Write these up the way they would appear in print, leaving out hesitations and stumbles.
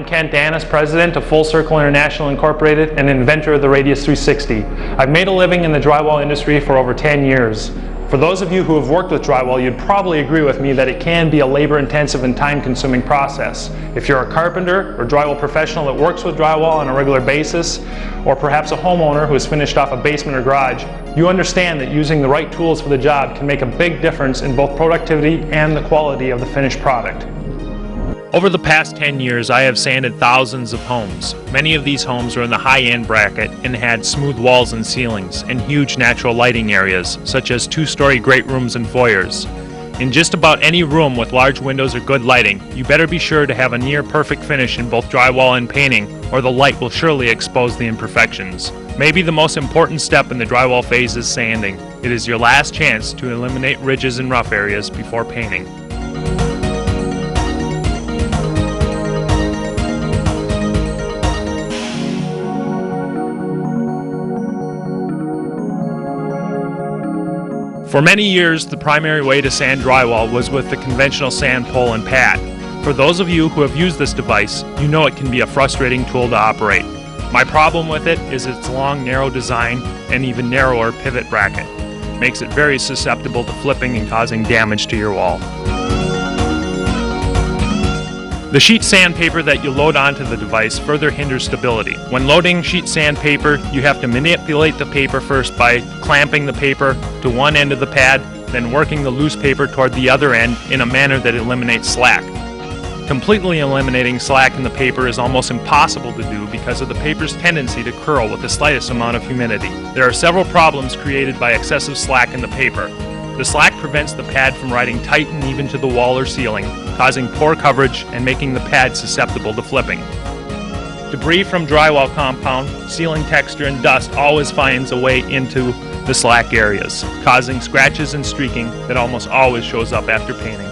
Kent Danis, president of Full Circle International Incorporated and inventor of the Radius 360. I've made a living in the drywall industry for over 10 years. For those of you who have worked with drywall, you'd probably agree with me that it can be a labor-intensive and time-consuming process. If you're a carpenter or drywall professional that works with drywall on a regular basis, or perhaps a homeowner who has finished off a basement or garage, you understand that using the right tools for the job can make a big difference in both productivity and the quality of the finished product. Over the past 10 years, I have sanded thousands of homes. Many of these homes were in the high-end bracket and had smooth walls and ceilings and huge natural lighting areas, such as two-story great rooms and foyers. In just about any room with large windows or good lighting, you better be sure to have a near-perfect finish in both drywall and painting, or the light will surely expose the imperfections. Maybe the most important step in the drywall phase is sanding. It is your last chance to eliminate ridges and rough areas before painting. For many years, the primary way to sand drywall was with the conventional sand pole and pad. For those of you who have used this device, you know it can be a frustrating tool to operate. My problem with it is its long, narrow design and even narrower pivot bracket. Makes it very susceptible to flipping and causing damage to your wall. The sheet sandpaper that you load onto the device further hinders stability. When loading sheet sandpaper, you have to manipulate the paper first by clamping the paper to one end of the pad, then working the loose paper toward the other end in a manner that eliminates slack. Completely eliminating slack in the paper is almost impossible to do because of the paper's tendency to curl with the slightest amount of humidity. There are several problems created by excessive slack in the paper. The slack prevents the pad from riding tight and even to the wall or ceiling, causing poor coverage and making the pad susceptible to flipping. Debris from drywall compound, ceiling texture, and dust always finds a way into the slack areas, causing scratches and streaking that almost always shows up after painting.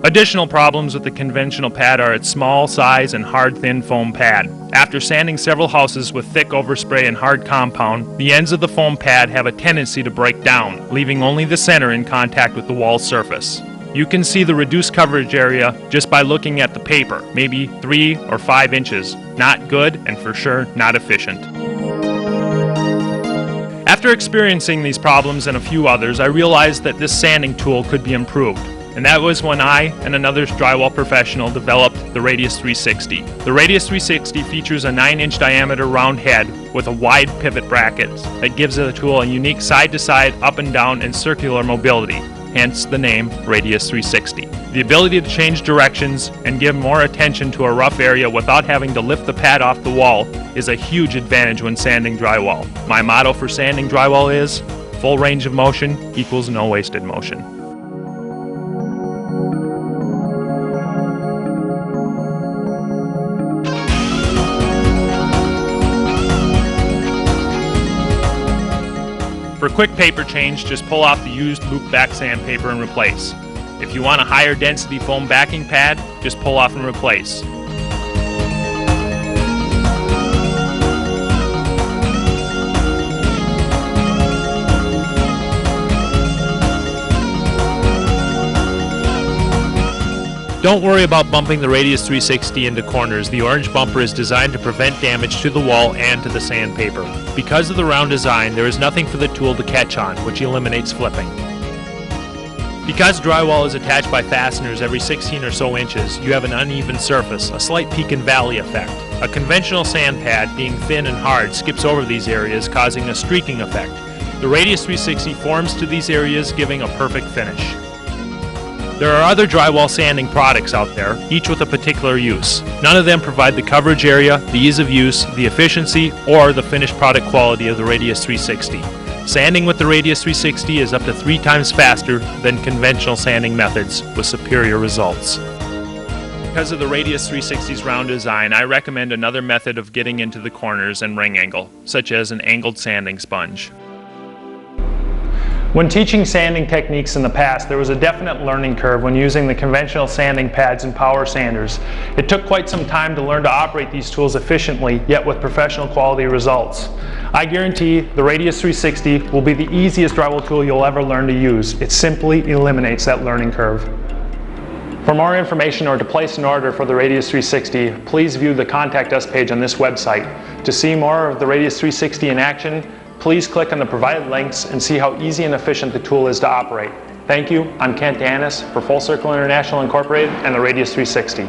Additional problems with the conventional pad are its small size and hard, thin foam pad. After sanding several houses with thick overspray and hard compound, the ends of the foam pad have a tendency to break down, leaving only the center in contact with the wall surface. You can see the reduced coverage area just by looking at the paper, maybe 3 or 5 inches. Not good and for sure not efficient. After experiencing these problems and a few others, I realized that this sanding tool could be improved. And that was when I and another drywall professional developed the Radius 360. The Radius 360 features a 9-inch diameter round head with a wide pivot bracket that gives the tool a unique side-to-side, up and down, and circular mobility, hence the name Radius 360. The ability to change directions and give more attention to a rough area without having to lift the pad off the wall is a huge advantage when sanding drywall. My motto for sanding drywall is, full range of motion equals no wasted motion. For quick paper change, just pull off the used loop back sandpaper and replace. If you want a higher density foam backing pad, just pull off and replace. Don't worry about bumping the Radius 360 into corners. The orange bumper is designed to prevent damage to the wall and to the sandpaper. Because of the round design, there is nothing for the tool to catch on, which eliminates flipping. Because drywall is attached by fasteners every 16 or so inches, you have an uneven surface, a slight peak and valley effect. A conventional sand pad, being thin and hard, skips over these areas, causing a streaking effect. The Radius 360 forms to these areas, giving a perfect finish. There are other drywall sanding products out there, each with a particular use. None of them provide the coverage area, the ease of use, the efficiency, or the finished product quality of the Radius 360. Sanding with the Radius 360 is up to 3 times faster than conventional sanding methods, with superior results. Because of the Radius 360's round design, I recommend another method of getting into the corners and ring angle, such as an angled sanding sponge. When teaching sanding techniques in the past, there was a definite learning curve when using the conventional sanding pads and power sanders. It took quite some time to learn to operate these tools efficiently, yet with professional quality results. I guarantee the Radius 360 will be the easiest drywall tool you'll ever learn to use. It simply eliminates that learning curve. For more information or to place an order for the Radius 360, please view the Contact Us page on this website. To see more of the Radius 360 in action, please click on the provided links and see how easy and efficient the tool is to operate. Thank you. I'm Kent Annis for Full Circle International Incorporated and the Radius 360.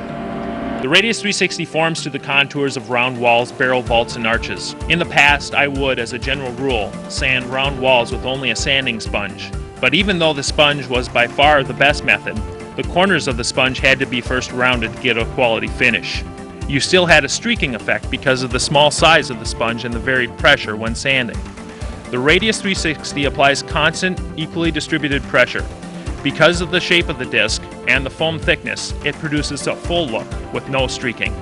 The Radius 360 forms to the contours of round walls, barrel vaults, and arches. In the past, I would, as a general rule, sand round walls with only a sanding sponge. But even though the sponge was by far the best method, the corners of the sponge had to be first rounded to get a quality finish. You still had a streaking effect because of the small size of the sponge and the varied pressure when sanding. The Radius 360 applies constant, equally distributed pressure. Because of the shape of the disc and the foam thickness, it produces a full look with no streaking.